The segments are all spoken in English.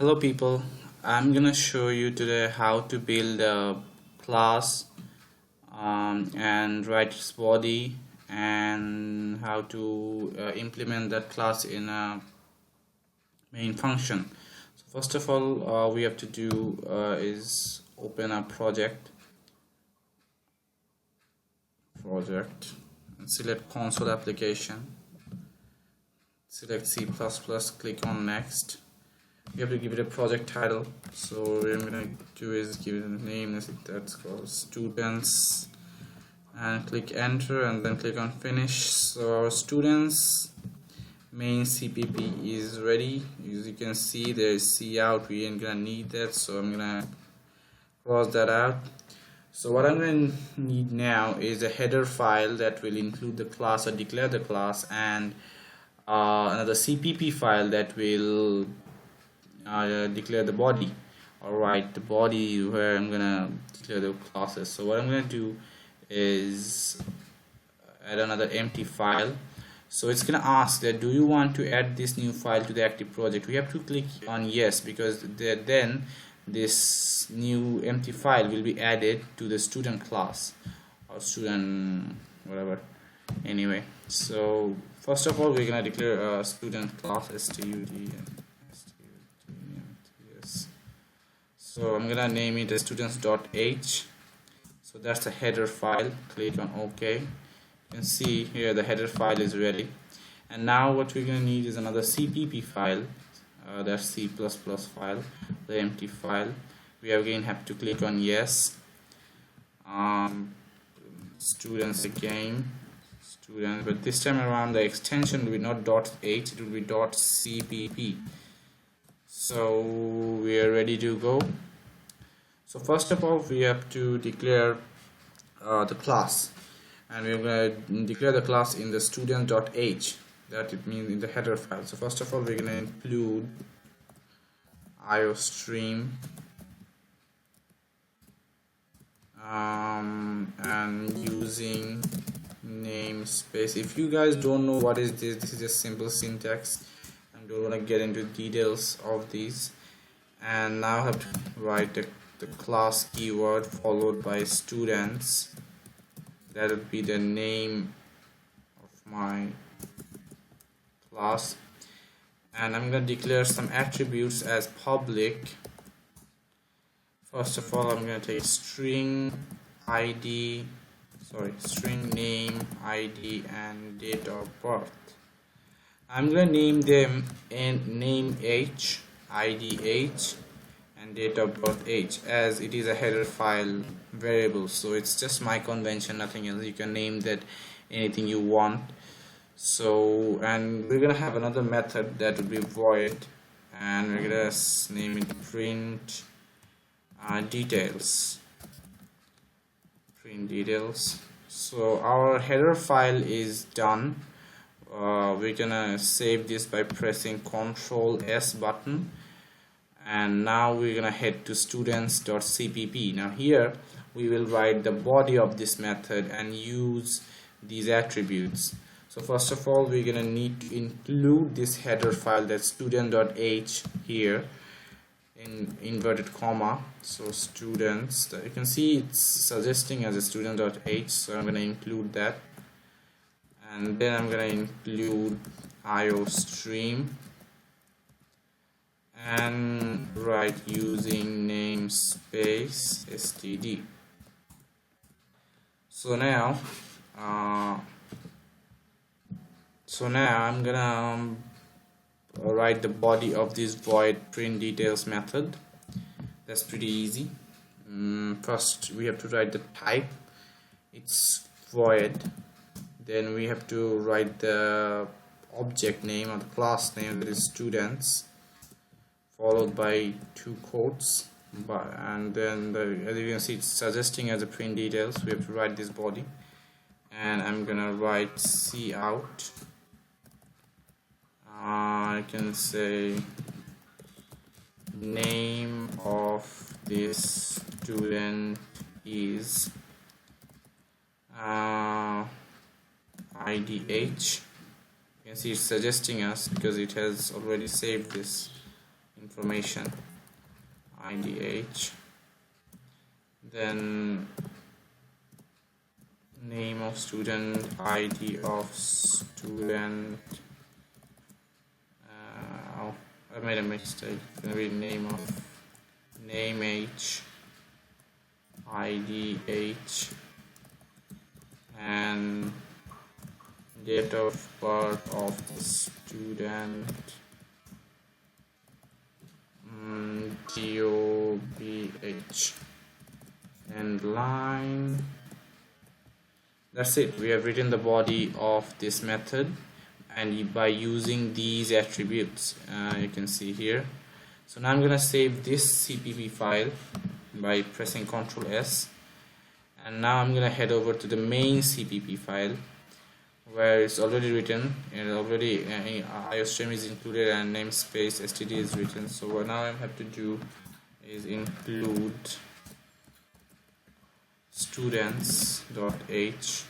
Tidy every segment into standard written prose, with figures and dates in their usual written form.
Hello people, I'm gonna show you today how to build a class and write its body and how to implement that class in a main function. So first of all, we have to do is open a project and select console application, select C++, click on next. You have to give it a project title, so what I'm gonna do is give it a name that's called students and click enter and then click on finish. So our students main CPP is ready. As you can see, there is C out. We ain't gonna need that, so I'm gonna cross that out. So what I'm going to need now is a header file that will include the class or declare the class, and another CPP file that will declare the body, or write the body where I'm gonna declare the classes. So what I'm gonna do is add another empty file. So it's gonna ask that, do you want to add this new file to the active project? We have to click on yes, because then this new empty file will be added to the student class or student whatever. Anyway, so first of all, we're gonna declare a student class student. So I'm gonna name it as students.h. So that's the header file. Click on OK. You can see here the header file is ready. And now what we're gonna need is another CPP file. That's C++ file, the empty file. We again have to click on yes. Students again. Student, but this time around the extension will be not .h, it will be .cpp. So we are ready to go. So first of all, we have to declare the class, and we're going to declare the class in the student.h, that it means in the header file. So first of all, we're going to include iostream and using namespace. If you guys don't know what is this is just simple syntax. Don't want to get into details of these. And now I have to write the class keyword followed by students. That would be the name of my class, and I'm going to declare some attributes as public. First of all, I'm going to take string name, ID, and date of birth. I'm going to name them in name h, ID h, and date of birth h, as it is a header file variable. So it's just my convention, nothing else. You can name that anything you want. So, and we're going to have another method that will be void, and we're going to name it print details. Print details. So our header file is done. We're gonna save this by pressing Ctrl S button, and now we're gonna head to students.cpp. Now here we will write the body of this method and use these attributes. So first of all, we're gonna need to include this header file, that's student.h, here in inverted comma. So students, you can see it's suggesting as a student.h, so I'm gonna include that. And then I'm going to include iostream and write using namespace std. So now I'm gonna write the body of this void print details method. That's pretty easy. First we have to write the type, it's void. Then we have to write the object name or the class name, that is students, followed by two quotes, and then as you can see, it's suggesting as a print details. We have to write this body, and I'm gonna write C out. I can say name of this student is IDH. You can see it's suggesting us because it has already saved this information, IDH, then name of student, ID of student. Oh, I made a mistake. It's gonna be name H, IDH, and date of birth of the student, DOBH, and line. That's it. We have written the body of this method, and by using these attributes, you can see here. So now I'm gonna save this CPP file by pressing Ctrl S, and now I'm gonna head over to the main CPP file where it's already written, and already IOStream is included and namespace std is written. So what now I have to do is include students.h,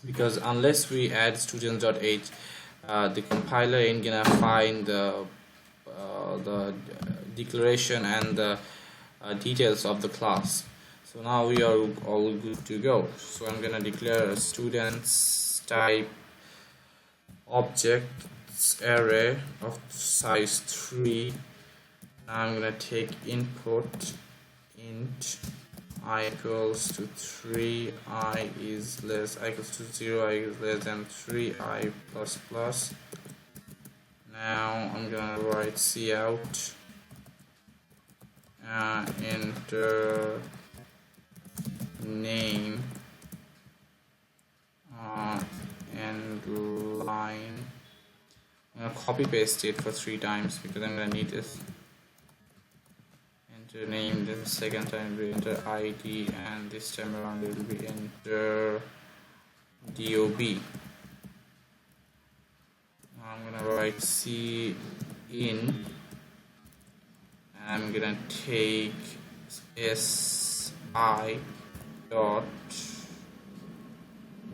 because unless we add students.h, the compiler ain't gonna find the declaration and the details of the class. So now we are all good to go. So I'm gonna declare a students type objects array of size 3. Now I'm gonna take input int I equals to 3, I equals to 0, I is less than 3, I plus plus. Now I'm gonna write cout, enter name, and line. I'm gonna copy paste it for 3 times because I'm gonna need this. Enter name, then second time we enter ID, and this time around it will be enter DOB. Now I'm gonna write C in, and I'm gonna take SI dot,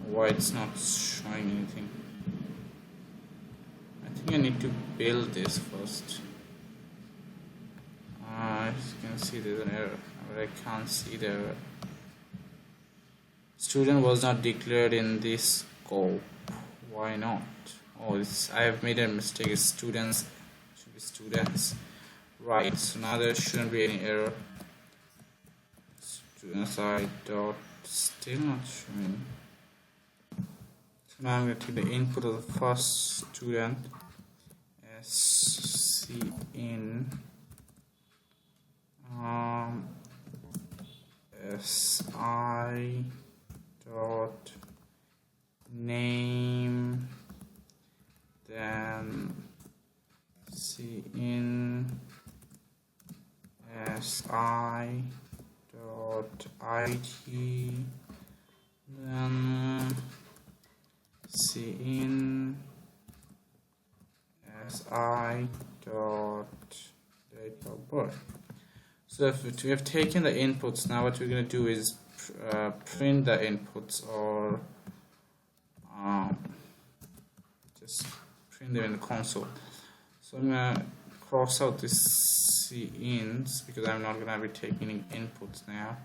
why it's not showing anything. I think I need to build this first. As you can see, there's an error, but I can't see the error. Student was not declared in this scope. Why not? Oh, I have made a mistake. It's students, should be students. Right, so now there shouldn't be any error. Students I dot still not showing. So now I'm going to take the input of the first student, scin si dot name, then cin si dot id, then cin si dot date of birth. So if we have taken the inputs, now what we're going to do is print the inputs, or just print them in the console. So I'm going to cross out this cins because I'm not going to be taking inputs now.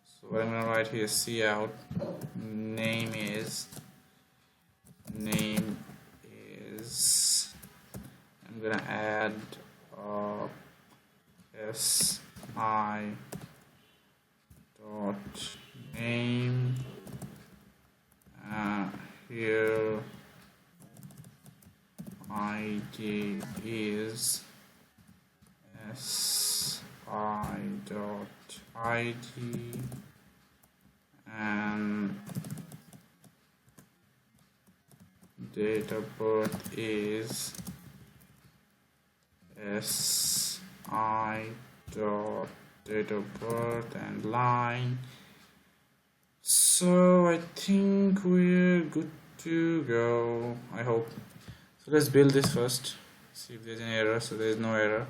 So what I'm going to write here is cout name is I'm going to add si dot name, here id is si dot id, and date of birth is si dot date of birth, and line. So I think we're good to go, I hope. So let's build this first, see if there's any error. So there's no error.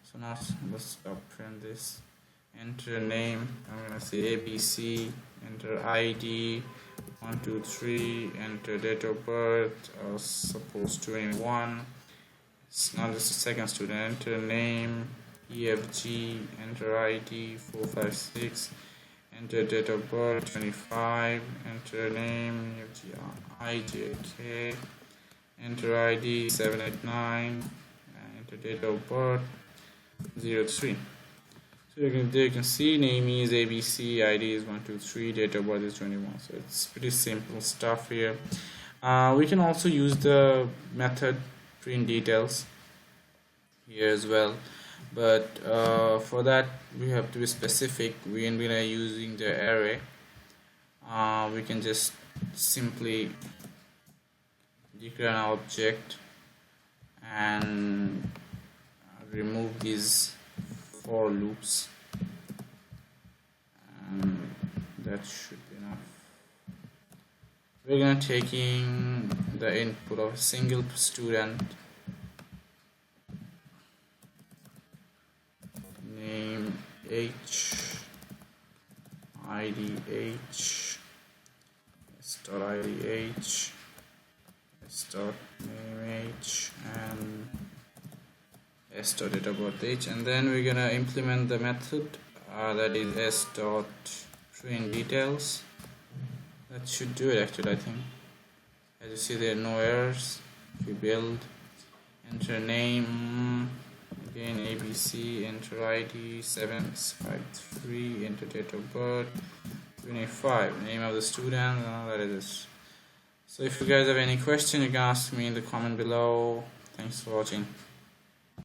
So now let's stop print this. Enter name, I'm gonna say ABC, enter ID 123, enter date of birth, suppose 21, now this is the second student. Enter name EFG, enter ID 456, enter date of birth 25, enter name EFG IJK, enter ID 789, enter date of birth 03. So there you can see name is ABC, ID is 123, date of birth is 21. So it's pretty simple stuff here. We can also use the method print details here as well, but for that we have to be specific. When we are using the array, we can just simply declare an object and remove these for loops, and that should be enough. We're gonna taking the input of a single student, name H, ID H, start ID H, start name H, and s.date of birth H, and then we're gonna implement the method that is s.print details. That should do it actually, I think. As you see, there are no errors. If we build, enter name, again ABC, enter ID 753, enter date of birth 25, name of the student, that is it. So if you guys have any question, you can ask me in the comment below. Thanks for watching.